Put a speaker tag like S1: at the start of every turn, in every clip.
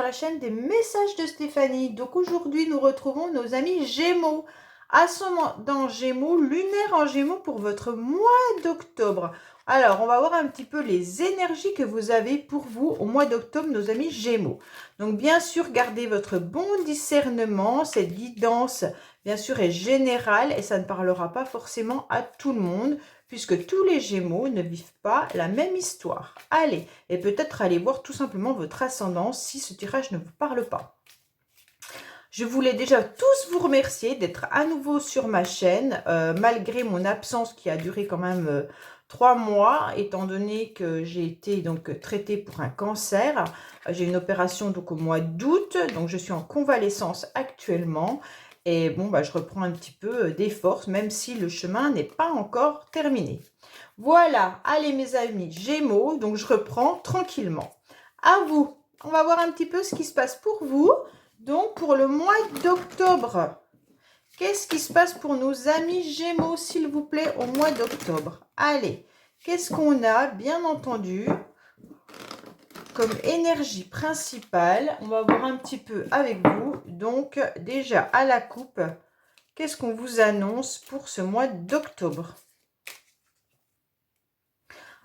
S1: la chaîne des messages de Stéphanie. Donc aujourd'hui, nous retrouvons nos amis Gémeaux. Ascendant Gémeaux, lunaire en Gémeaux pour votre mois d'octobre. Alors, on va voir un petit peu les énergies que vous avez pour vous au mois d'octobre, nos amis Gémeaux. Donc, bien sûr, gardez votre bon discernement. Cette guidance, bien sûr, est générale et ça ne parlera pas forcément à tout le monde, puisque tous les Gémeaux ne vivent pas la même histoire. Allez, et peut-être allez voir tout simplement votre ascendant si ce tirage ne vous parle pas. Je voulais déjà tous vous remercier d'être à nouveau sur ma chaîne, malgré mon absence qui a duré quand même 3 mois, étant donné que j'ai été donc traitée pour un cancer. J'ai une opération donc au mois d'août, donc je suis en convalescence actuellement. Et bon, bah, je reprends un petit peu des forces, même si le chemin n'est pas encore terminé. Voilà, allez mes amis Gémeaux, donc je reprends tranquillement. À vous, on va voir un petit peu ce qui se passe pour vous. Donc, pour le mois d'octobre, qu'est-ce qui se passe pour nos amis Gémeaux, s'il vous plaît, au mois d'octobre? Allez, qu'est-ce qu'on a, bien entendu, comme énergie principale? On va voir un petit peu avec vous. Donc, déjà, à la coupe, qu'est-ce qu'on vous annonce pour ce mois d'octobre?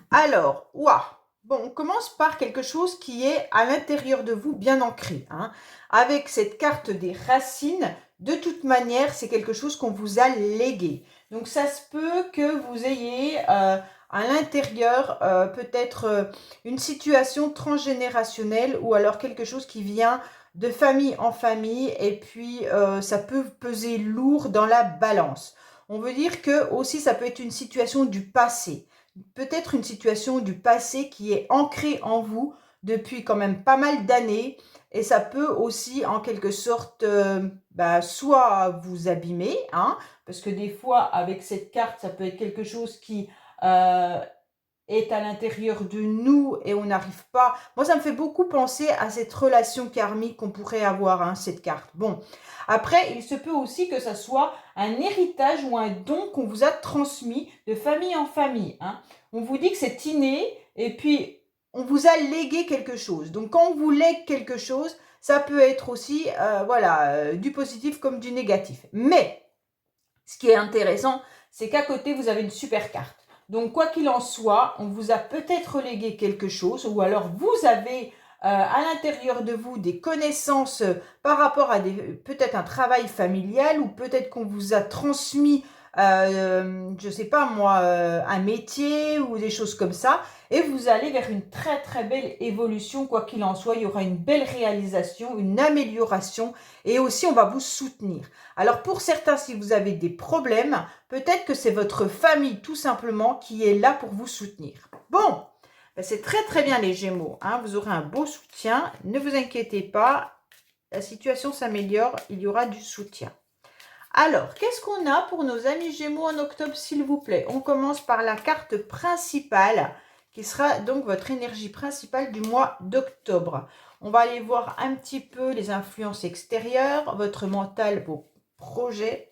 S1: Alors, waouh! Bon, on commence par quelque chose qui est à l'intérieur de vous, bien ancré. Hein. Avec cette carte des racines, de toute manière, c'est quelque chose qu'on vous a légué. Donc, ça se peut que vous ayez à l'intérieur peut-être une situation transgénérationnelle ou alors quelque chose qui vient de famille en famille et puis ça peut peser lourd dans la balance. On veut dire que aussi, ça peut être une situation du passé. Peut-être une situation du passé qui est ancrée en vous depuis quand même pas mal d'années et ça peut aussi en quelque sorte soit vous abîmer, hein, parce que des fois avec cette carte ça peut être quelque chose qui est à l'intérieur de nous et on n'arrive pas. Moi, ça me fait beaucoup penser à cette relation karmique qu'on pourrait avoir, hein, cette carte. Bon, après, il se peut aussi que ça soit un héritage ou un don qu'on vous a transmis de famille en famille. Hein. On vous dit que c'est inné et puis on vous a légué quelque chose. Donc, quand on vous lègue quelque chose, ça peut être aussi du positif comme du négatif. Mais, ce qui est intéressant, c'est qu'à côté, vous avez une super carte. Donc, quoi qu'il en soit, on vous a peut-être légué quelque chose ou alors vous avez à l'intérieur de vous des connaissances par rapport à peut-être un travail familial ou peut-être qu'on vous a transmis, je ne sais pas moi, un métier ou des choses comme ça. Et vous allez vers une très très belle évolution, quoi qu'il en soit. Il y aura une belle réalisation, une amélioration et aussi on va vous soutenir. Alors pour certains, si vous avez des problèmes, peut-être que c'est votre famille tout simplement qui est là pour vous soutenir. Bon, c'est très très bien les Gémeaux, hein, vous aurez un beau soutien, ne vous inquiétez pas, la situation s'améliore, il y aura du soutien. Alors, qu'est-ce qu'on a pour nos amis Gémeaux en octobre, s'il vous plaît? On commence par la carte principale, qui sera donc votre énergie principale du mois d'octobre. On va aller voir un petit peu les influences extérieures, votre mental, vos projets,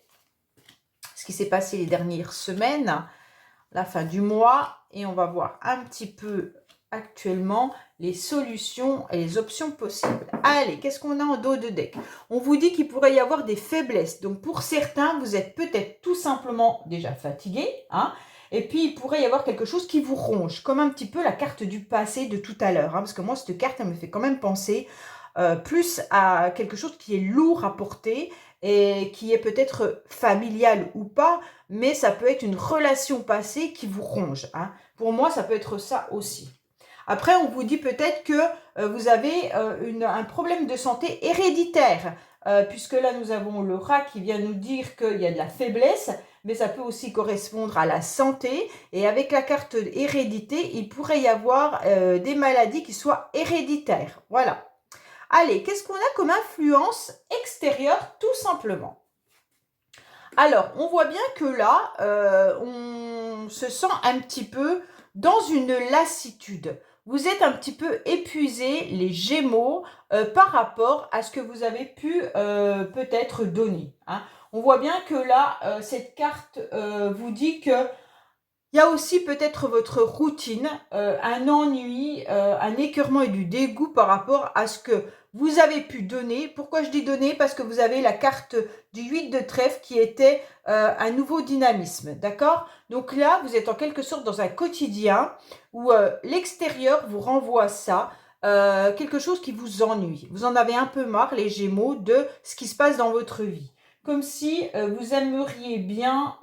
S1: ce qui s'est passé les dernières semaines, la fin du mois, et on va voir un petit peu actuellement les solutions et les options possibles. Allez, qu'est-ce qu'on a en dos de deck? On vous dit qu'il pourrait y avoir des faiblesses. Donc pour certains, vous êtes peut-être tout simplement déjà fatigué, hein, et puis il pourrait y avoir quelque chose qui vous ronge, comme un petit peu la carte du passé de tout à l'heure, hein, parce que moi cette carte, elle me fait quand même penser plus à quelque chose qui est lourd à porter et qui est peut-être familial ou pas, mais ça peut être une relation passée qui vous ronge. Hein. Pour moi, ça peut être ça aussi. Après, on vous dit peut-être que vous avez un problème de santé héréditaire, puisque là, nous avons le rat qui vient nous dire qu'il y a de la faiblesse, mais ça peut aussi correspondre à la santé. Et avec la carte hérédité, il pourrait y avoir des maladies qui soient héréditaires. Voilà. Allez, qu'est-ce qu'on a comme influence extérieure, tout simplement? Alors, on voit bien que là, on se sent un petit peu dans une lassitude. Vous êtes un petit peu épuisés, les Gémeaux, par rapport à ce que vous avez pu peut-être donner. Hein. On voit bien que là, cette carte vous dit que il y a aussi peut-être votre routine, un ennui, un écœurement et du dégoût par rapport à ce que vous avez pu donner. Pourquoi je dis donner? Parce que vous avez la carte du 8 de trèfle qui était un nouveau dynamisme, d'accord? Donc là, vous êtes en quelque sorte dans un quotidien où l'extérieur vous renvoie ça, quelque chose qui vous ennuie. Vous en avez un peu marre, les Gémeaux, de ce qui se passe dans votre vie. Comme si vous aimeriez bien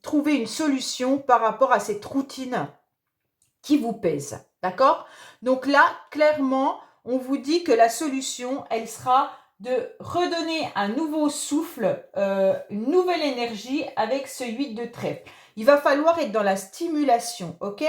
S1: trouver une solution par rapport à cette routine qui vous pèse, d'accord? Donc là, clairement, on vous dit que la solution, elle sera de redonner un nouveau souffle, une nouvelle énergie avec ce 8 de trèfle. Il va falloir être dans la stimulation, ok?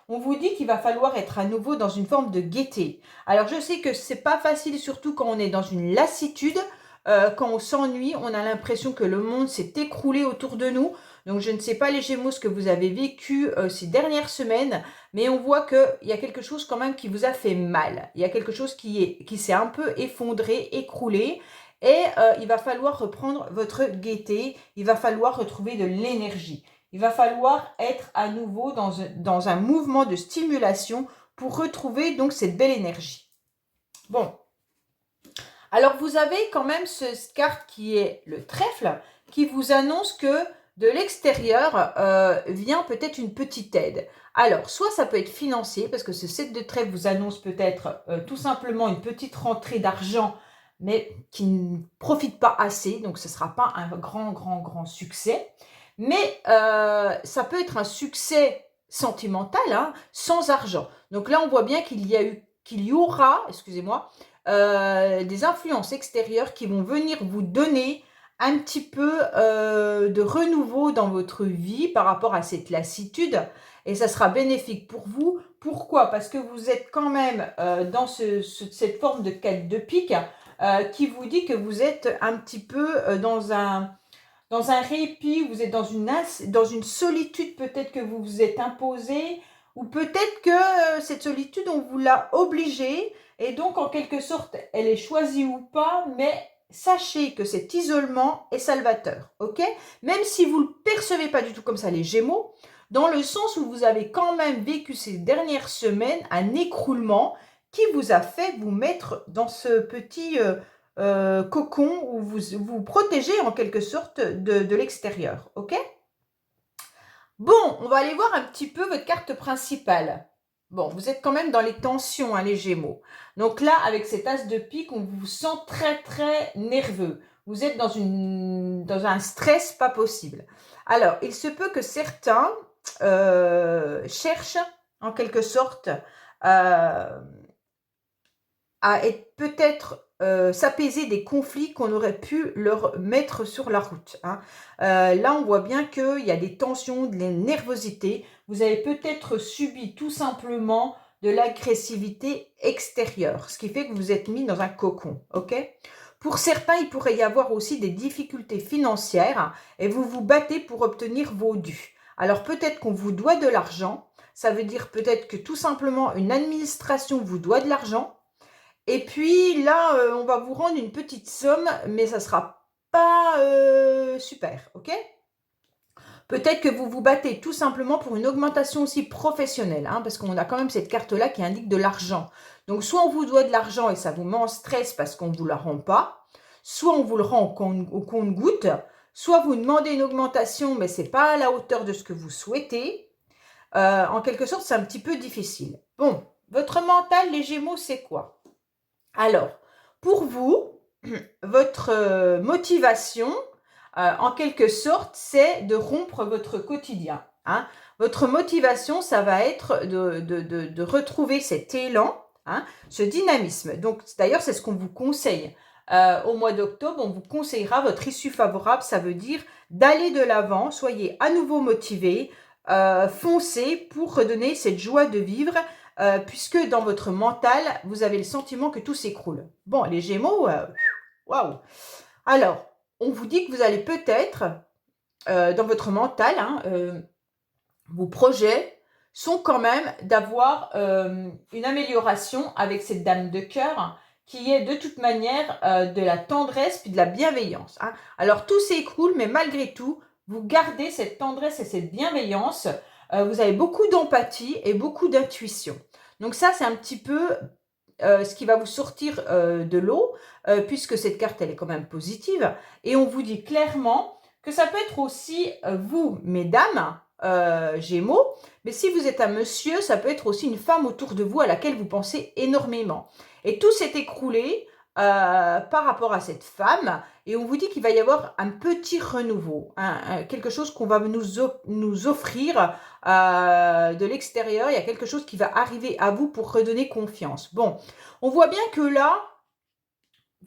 S1: On vous dit qu'il va falloir être à nouveau dans une forme de gaieté. Alors je sais que c'est pas facile, surtout quand on est dans une lassitude, quand on s'ennuie, on a l'impression que le monde s'est écroulé autour de nous. Donc je ne sais pas les Gémeaux ce que vous avez vécu ces dernières semaines, mais on voit qu'il y a quelque chose quand même qui vous a fait mal. Il y a quelque chose qui s'est un peu effondré, écroulé. Et il va falloir reprendre votre gaieté, il va falloir retrouver de l'énergie. Il va falloir être à nouveau dans un mouvement de stimulation pour retrouver donc cette belle énergie. Bon, alors vous avez quand même cette carte qui est le trèfle, qui vous annonce que de l'extérieur vient peut-être une petite aide. Alors, soit ça peut être financier, parce que ce 7 de trèfle vous annonce peut-être tout simplement une petite rentrée d'argent, mais qui ne profite pas assez, donc ce ne sera pas un grand succès. Mais ça peut être un succès sentimental, hein, sans argent. Donc là, on voit bien qu'il y aura, excusez-moi, des influences extérieures qui vont venir vous donner un petit peu de renouveau dans votre vie par rapport à cette lassitude et ça sera bénéfique pour vous. Pourquoi? Parce que vous êtes quand même dans cette forme de quête de pique qui vous dit que vous êtes un petit peu dans un répit, vous êtes dans une solitude peut-être que vous vous êtes imposé, ou peut-être que cette solitude, on vous l'a obligée, et donc en quelque sorte, elle est choisie ou pas, mais sachez que cet isolement est salvateur, ok? Même si vous ne le percevez pas du tout comme ça, les Gémeaux, dans le sens où vous avez quand même vécu ces dernières semaines un écroulement qui vous a fait vous mettre dans ce petit cocon où vous protégez en quelque sorte de l'extérieur, ok? Bon, on va aller voir un petit peu votre carte principale. Bon, vous êtes quand même dans les tensions, hein, les Gémeaux. Donc là, avec cet as de pique, on vous sent très nerveux. Vous êtes dans un stress pas possible. Alors, il se peut que certains cherchent en quelque sorte à être peut-être s'apaiser des conflits qu'on aurait pu leur mettre sur la route, hein. Là, on voit bien qu'il y a des tensions, de la nervosité. Vous avez peut-être subi tout simplement de l'agressivité extérieure, ce qui fait que vous êtes mis dans un cocon, ok? Pour certains, il pourrait y avoir aussi des difficultés financières et vous vous battez pour obtenir vos dus. Alors peut-être qu'on vous doit de l'argent, ça veut dire peut-être que tout simplement une administration vous doit de l'argent. Et puis là, on va vous rendre une petite somme, mais ça ne sera pas super, ok? Peut-être que vous vous battez tout simplement pour une augmentation aussi professionnelle, hein, parce qu'on a quand même cette carte-là qui indique de l'argent. Donc, soit on vous doit de l'argent et ça vous met en stress parce qu'on ne vous la rend pas, soit on vous le rend au compte-goutte, soit vous demandez une augmentation, mais ce n'est pas à la hauteur de ce que vous souhaitez. En quelque sorte, c'est un petit peu difficile. Bon, votre mental, les Gémeaux, c'est quoi? Alors, pour vous, votre motivation, en quelque sorte, c'est de rompre votre quotidien, hein. Votre motivation, ça va être de retrouver cet élan, hein, ce dynamisme. Donc, d'ailleurs, c'est ce qu'on vous conseille. Au mois d'octobre, on vous conseillera votre issue favorable, ça veut dire d'aller de l'avant, soyez à nouveau motivé, foncez pour redonner cette joie de vivre, puisque dans votre mental, vous avez le sentiment que tout s'écroule. Bon, les Gémeaux, waouh! Alors, on vous dit que vous allez peut-être, dans votre mental, hein, vos projets sont quand même d'avoir une amélioration avec cette dame de cœur qui est de toute manière de la tendresse puis de la bienveillance, hein. Alors, tout s'écroule, mais malgré tout, vous gardez cette tendresse et cette bienveillance. Vous avez beaucoup d'empathie et beaucoup d'intuition. Donc ça, c'est un petit peu ce qui va vous sortir de l'eau, puisque cette carte, elle est quand même positive. Et on vous dit clairement que ça peut être aussi vous, mesdames, Gémeaux, mais si vous êtes un monsieur, ça peut être aussi une femme autour de vous à laquelle vous pensez énormément. Et tout s'est écroulé par rapport à cette femme, et on vous dit qu'il va y avoir un petit renouveau, hein, quelque chose qu'on va nous offrir de l'extérieur. Il y a quelque chose qui va arriver à vous pour redonner confiance. Bon, on voit bien que là,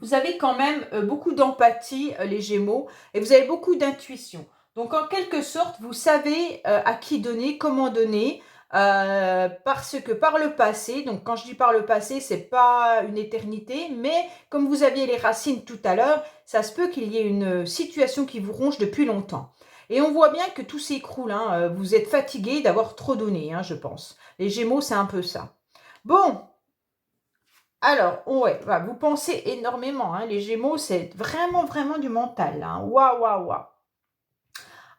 S1: vous avez quand même beaucoup d'empathie, les Gémeaux, et vous avez beaucoup d'intuition. Donc, en quelque sorte, vous savez à qui donner, comment donner, parce que par le passé, donc quand je dis par le passé, c'est pas une éternité, mais comme vous aviez les racines tout à l'heure, ça se peut qu'il y ait une situation qui vous ronge depuis longtemps. Et on voit bien que tout s'écroule, hein. Vous êtes fatigué d'avoir trop donné, hein, je pense. Les Gémeaux, c'est un peu ça. Bon, alors, ouais, bah, vous pensez énormément, hein. Les Gémeaux, c'est vraiment, vraiment du mental, hein. Waouh, waouh, waouh.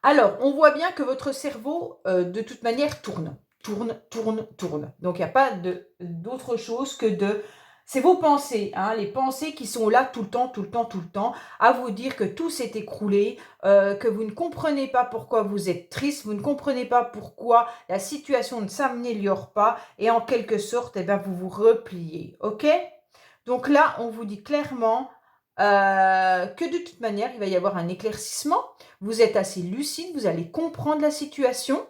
S1: Alors, on voit bien que votre cerveau, de toute manière, tourne, tourne, tourne, tourne. Donc, il n'y a pas d'autre chose que de... C'est vos pensées, hein, les pensées qui sont là tout le temps, tout le temps, tout le temps, à vous dire que tout s'est écroulé, que vous ne comprenez pas pourquoi vous êtes triste, vous ne comprenez pas pourquoi la situation ne s'améliore pas, et en quelque sorte, eh ben, vous vous repliez, ok? Donc là, on vous dit clairement que de toute manière, il va y avoir un éclaircissement. Vous êtes assez lucide, vous allez comprendre la situation.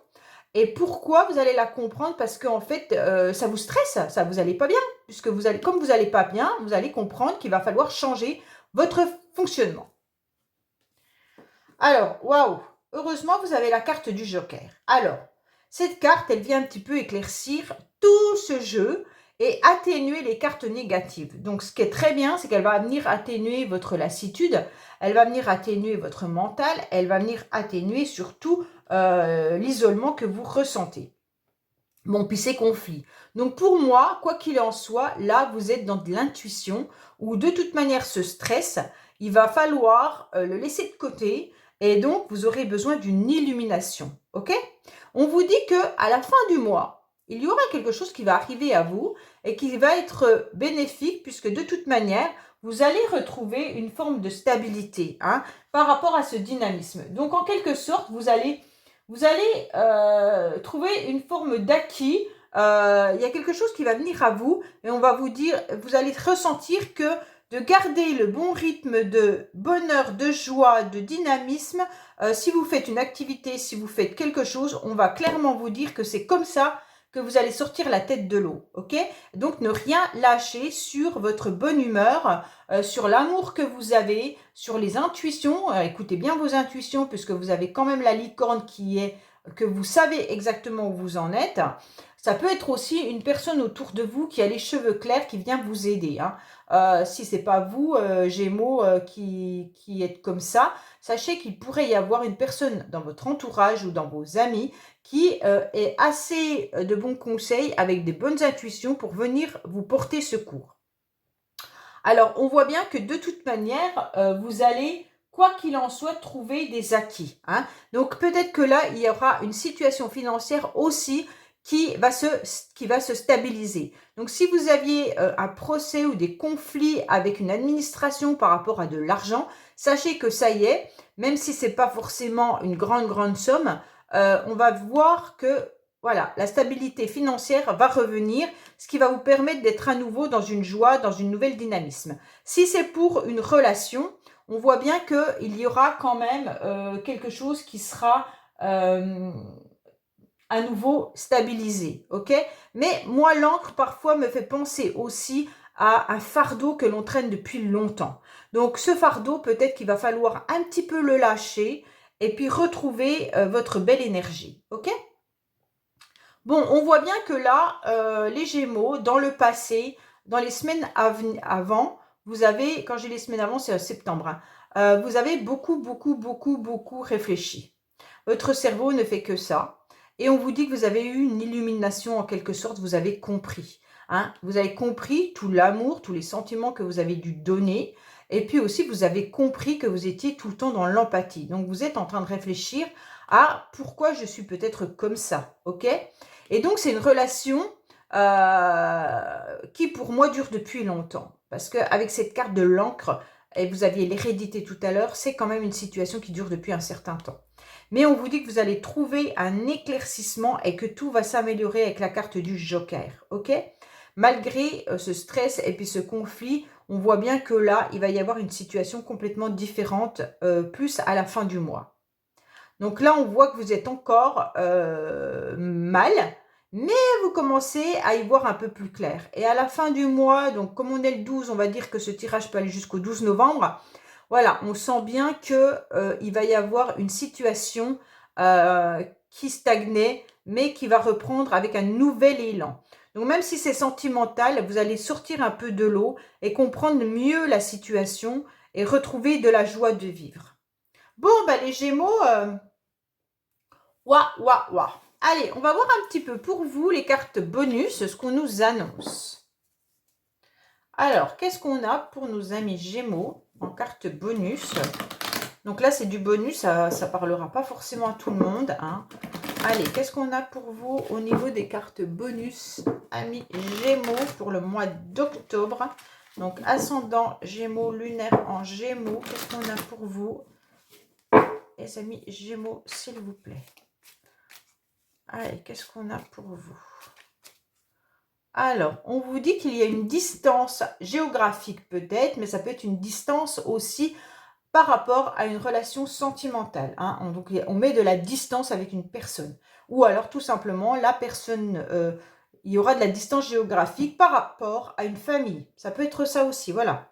S1: Et pourquoi vous allez la comprendre? Parce qu'en fait, ça vous stresse, ça vous allez pas bien. Puisque vous allez, comme vous n'allez pas bien, vous allez comprendre qu'il va falloir changer votre fonctionnement. Alors, waouh! Heureusement, vous avez la carte du Joker. Alors, cette carte, elle vient un petit peu éclaircir tout ce jeu et atténuer les cartes négatives. Donc, ce qui est très bien, c'est qu'elle va venir atténuer votre lassitude, elle va venir atténuer votre mental, elle va venir atténuer surtout l'isolement que vous ressentez. Bon, puis ces conflits. Donc pour moi, quoi qu'il en soit, là, vous êtes dans de l'intuition où de toute manière, ce stress, il va falloir le laisser de côté et donc vous aurez besoin d'une illumination. Ok? On vous dit que à la fin du mois, il y aura quelque chose qui va arriver à vous et qui va être bénéfique puisque de toute manière, vous allez retrouver une forme de stabilité, hein, par rapport à ce dynamisme. Donc en quelque sorte, vous allez trouver une forme d'acquis. Il y a quelque chose qui va venir à vous et on va vous dire, vous allez ressentir que de garder le bon rythme de bonheur, de joie, de dynamisme, si vous faites une activité, si vous faites quelque chose, on va clairement vous dire que c'est comme ça que vous allez sortir la tête de l'eau, ok? Donc, ne rien lâcher sur votre bonne humeur, sur l'amour que vous avez, sur les intuitions. Écoutez bien vos intuitions, puisque vous avez quand même la licorne qui est que vous savez exactement où vous en êtes. Ça peut être aussi une personne autour de vous qui a les cheveux clairs qui vient vous aider, hein. Si c'est pas vous, Gémeaux, qui êtes comme ça, sachez qu'il pourrait y avoir une personne dans votre entourage ou dans vos amis qui est assez de bons conseils avec des bonnes intuitions pour venir vous porter secours. Alors, on voit bien que de toute manière, vous allez, quoi qu'il en soit, trouver des acquis, hein. Donc, peut-être que là, il y aura une situation financière aussi qui va se stabiliser. Donc, si vous aviez un procès ou des conflits avec une administration par rapport à de l'argent, sachez que ça y est, même si ce n'est pas forcément une grande, grande somme, on va voir que voilà, la stabilité financière va revenir, ce qui va vous permettre d'être à nouveau dans une joie, dans une nouvelle dynamisme. Si c'est pour une relation, on voit bien qu'il y aura quand même quelque chose qui sera à nouveau stabilisé, ok? Mais moi, l'encre, parfois, me fait penser aussi à un fardeau que l'on traîne depuis longtemps. Donc, ce fardeau, peut-être qu'il va falloir un petit peu le lâcher et puis retrouver votre belle énergie, ok? Bon, on voit bien que là, les Gémeaux, dans le passé, dans les semaines avant, vous avez, quand j'ai les semaines avant, c'est septembre, hein, vous avez beaucoup, beaucoup, beaucoup, beaucoup réfléchi. Votre cerveau ne fait que ça. Et on vous dit que vous avez eu une illumination en quelque sorte, vous avez compris, hein. Vous avez compris tout l'amour, tous les sentiments que vous avez dû donner. Et puis aussi, vous avez compris que vous étiez tout le temps dans l'empathie. Donc, vous êtes en train de réfléchir à pourquoi je suis peut-être comme ça, ok? Et donc, c'est une relation qui pour moi dure depuis longtemps. Parce qu'avec cette carte de l'encre, et vous aviez l'hérédité tout à l'heure, c'est quand même une situation qui dure depuis un certain temps. Mais on vous dit que vous allez trouver un éclaircissement et que tout va s'améliorer avec la carte du Joker, ok? Malgré ce stress et puis ce conflit, on voit bien que là, il va y avoir une situation complètement différente, plus à la fin du mois. Donc là, on voit que vous êtes encore mal, mais vous commencez à y voir un peu plus clair. Et à la fin du mois, donc comme on est le 12, on va dire que ce tirage peut aller jusqu'au 12 novembre. Voilà, on sent bien que il va y avoir une situation qui stagnait, mais qui va reprendre avec un nouvel élan. Donc même si c'est sentimental, vous allez sortir un peu de l'eau et comprendre mieux la situation et retrouver de la joie de vivre. Bon, bah les Gémeaux, ouah, ouah, ouah. Allez, on va voir un petit peu pour vous les cartes bonus, ce qu'on nous annonce. Alors, qu'est-ce qu'on a pour nos amis Gémeaux en carte bonus? Donc là, c'est du bonus, ça ne parlera pas forcément à tout le monde, hein. Allez, qu'est-ce qu'on a pour vous au niveau des cartes bonus, amis Gémeaux, pour le mois d'octobre? Donc, ascendant Gémeaux, lunaire en Gémeaux, qu'est-ce qu'on a pour vous, les amis Gémeaux, s'il vous plaît? Allez, qu'est-ce qu'on a pour vous? Alors, on vous dit qu'il y a une distance géographique peut-être, mais ça peut être une distance aussi par rapport à une relation sentimentale, hein. Donc, on met de la distance avec une personne. Ou alors, tout simplement, la personne, il y aura de la distance géographique par rapport à une famille. Ça peut être ça aussi, voilà.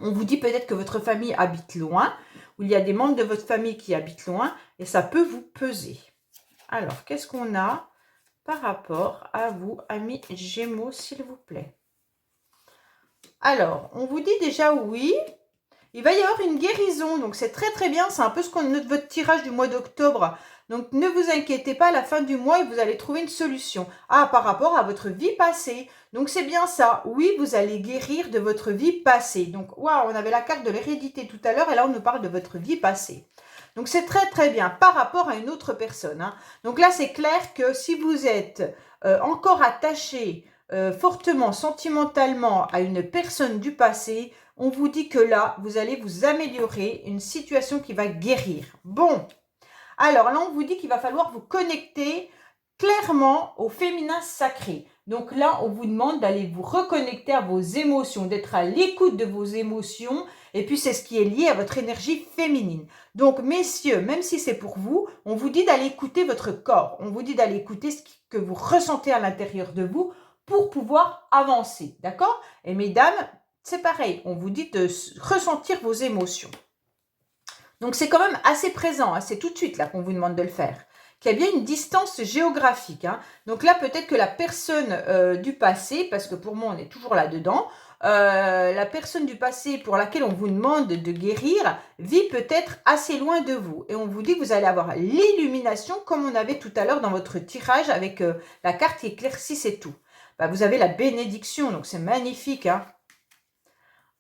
S1: On vous dit peut-être que votre famille habite loin, ou il y a des membres de votre famille qui habitent loin, et ça peut vous peser. Alors, qu'est-ce qu'on a par rapport à vous, amis Gémeaux, s'il vous plaît? Alors, on vous dit déjà oui, il va y avoir une guérison, donc c'est très très bien, c'est un peu ce qu'on note votre tirage du mois d'octobre. Donc ne vous inquiétez pas, à la fin du mois, vous allez trouver une solution. Ah, par rapport à votre vie passée. Donc c'est bien ça, oui, vous allez guérir de votre vie passée. Donc, waouh, on avait la carte de l'hérédité tout à l'heure, et là on nous parle de votre vie passée. Donc c'est très très bien, par rapport à une autre personne, hein. Donc là c'est clair que si vous êtes encore attaché fortement, sentimentalement à une personne du passé, on vous dit que là, vous allez vous améliorer, une situation qui va guérir. Bon, alors là, on vous dit qu'il va falloir vous connecter clairement au féminin sacré. Donc là, on vous demande d'aller vous reconnecter à vos émotions, d'être à l'écoute de vos émotions. Et puis, c'est ce qui est lié à votre énergie féminine. Donc, messieurs, même si c'est pour vous, on vous dit d'aller écouter votre corps. On vous dit d'aller écouter ce que vous ressentez à l'intérieur de vous pour pouvoir avancer. D'accord? Et mesdames, c'est pareil. On vous dit de ressentir vos émotions. Donc, c'est quand même assez présent, hein, c'est tout de suite là qu'on vous demande de le faire. Qu'il y a bien une distance géographique, hein. Donc là, peut-être que la personne du passé, parce que pour moi, on est toujours là-dedans, la personne du passé pour laquelle on vous demande de guérir vit peut-être assez loin de vous. Et on vous dit que vous allez avoir l'illumination comme on avait tout à l'heure dans votre tirage avec la carte qui éclaircisse et tout. Bah, vous avez la bénédiction, donc c'est magnifique, hein.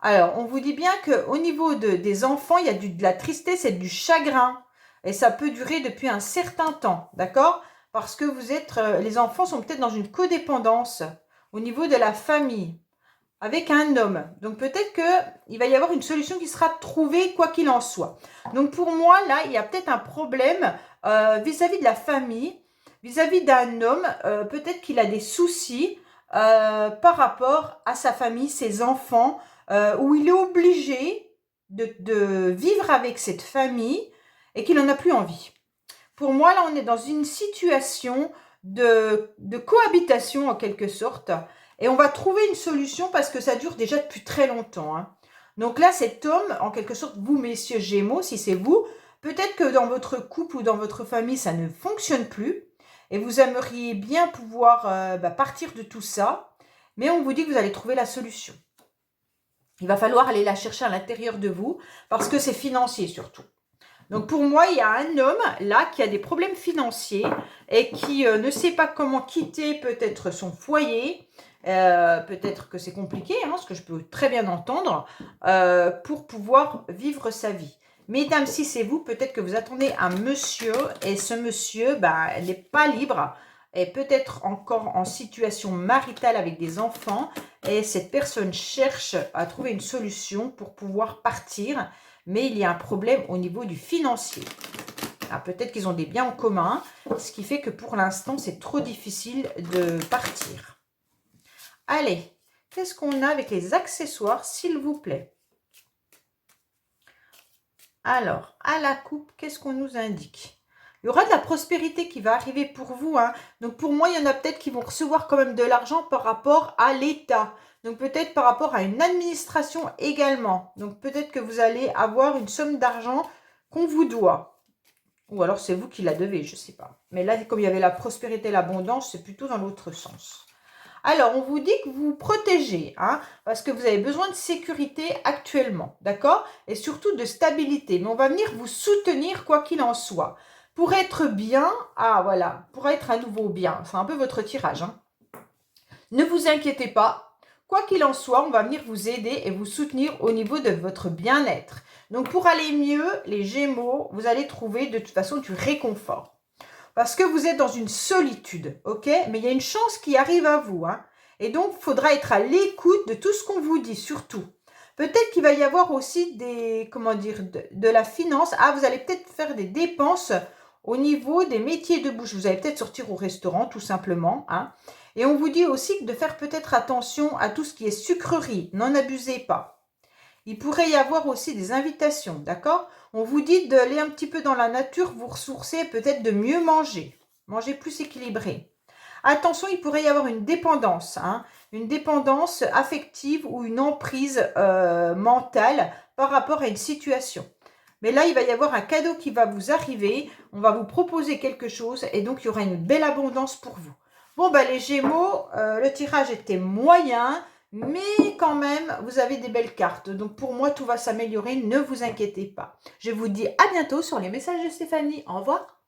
S1: Alors, on vous dit bien qu'au niveau des enfants, il y a de la tristesse et du chagrin. Et ça peut durer depuis un certain temps, d'accord? Parce que les enfants sont peut-être dans une codépendance au niveau de la famille, avec un homme. Donc, peut-être qu'il va y avoir une solution qui sera trouvée, quoi qu'il en soit. Donc, pour moi, là, il y a peut-être un problème vis-à-vis de la famille, vis-à-vis d'un homme. Peut-être qu'il a des soucis par rapport à sa famille, ses enfants, où il est obligé de vivre avec cette famille et qu'il n'en a plus envie. Pour moi, là, on est dans une situation de cohabitation en quelque sorte, et on va trouver une solution parce que ça dure déjà depuis très longtemps, hein. Donc là, cet homme, en quelque sorte, vous, messieurs Gémeaux, si c'est vous, peut-être que dans votre couple ou dans votre famille, ça ne fonctionne plus, et vous aimeriez bien pouvoir partir de tout ça, mais on vous dit que vous allez trouver la solution. Il va falloir aller la chercher à l'intérieur de vous parce que c'est financier surtout. Donc pour moi, il y a un homme là qui a des problèmes financiers et qui ne sait pas comment quitter peut-être son foyer. Peut-être que c'est compliqué, hein, ce que je peux très bien entendre, pour pouvoir vivre sa vie. Mesdames, si c'est vous, peut-être que vous attendez un monsieur et ce monsieur n'est pas libre. est peut-être encore en situation maritale avec des enfants et cette personne cherche à trouver une solution pour pouvoir partir, mais il y a un problème au niveau du financier. Peut-être qu'ils ont des biens en commun, ce qui fait que pour l'instant, c'est trop difficile de partir. Allez, qu'est-ce qu'on a avec les accessoires, s'il vous plaît? Alors, à la coupe, qu'est-ce qu'on nous indique? Il y aura de la prospérité qui va arriver pour vous. Donc, pour moi, il y en a peut-être qui vont recevoir quand même de l'argent par rapport à l'État. Donc, peut-être par rapport à une administration également. Donc, peut-être que vous allez avoir une somme d'argent qu'on vous doit. Ou alors, c'est vous qui la devez, je ne sais pas. Mais là, comme il y avait la prospérité et l'abondance, c'est plutôt dans l'autre sens. Alors, on vous dit que vous vous protégez, parce que vous avez besoin de sécurité actuellement, d'accord? Et surtout de stabilité. Mais on va venir vous soutenir quoi qu'il en soit. Pour être bien, voilà, pour être à nouveau bien, c'est un peu votre tirage. Ne vous inquiétez pas. Quoi qu'il en soit, on va venir vous aider et vous soutenir au niveau de votre bien-être. Donc, pour aller mieux, les Gémeaux, vous allez trouver de toute façon du réconfort. Parce que vous êtes dans une solitude, ok? Mais il y a une chance qui arrive à vous, Et donc, il faudra être à l'écoute de tout ce qu'on vous dit, surtout. Peut-être qu'il va y avoir aussi des, de la finance. Vous allez peut-être faire des dépenses au niveau des métiers de bouche. Vous allez peut-être sortir au restaurant, tout simplement, Et on vous dit aussi de faire peut-être attention à tout ce qui est sucrerie. N'en abusez pas. Il pourrait y avoir aussi des invitations, d'accord? On vous dit d'aller un petit peu dans la nature, vous ressourcer, peut-être de mieux manger. Manger plus équilibré. Attention, il pourrait y avoir une dépendance, une dépendance affective ou une emprise mentale par rapport à une situation. Mais là, il va y avoir un cadeau qui va vous arriver, on va vous proposer quelque chose et donc il y aura une belle abondance pour vous. Bon, les Gémeaux, le tirage était moyen, mais quand même, vous avez des belles cartes. Donc pour moi, tout va s'améliorer, ne vous inquiétez pas. Je vous dis à bientôt sur les messages de Stéphanie. Au revoir.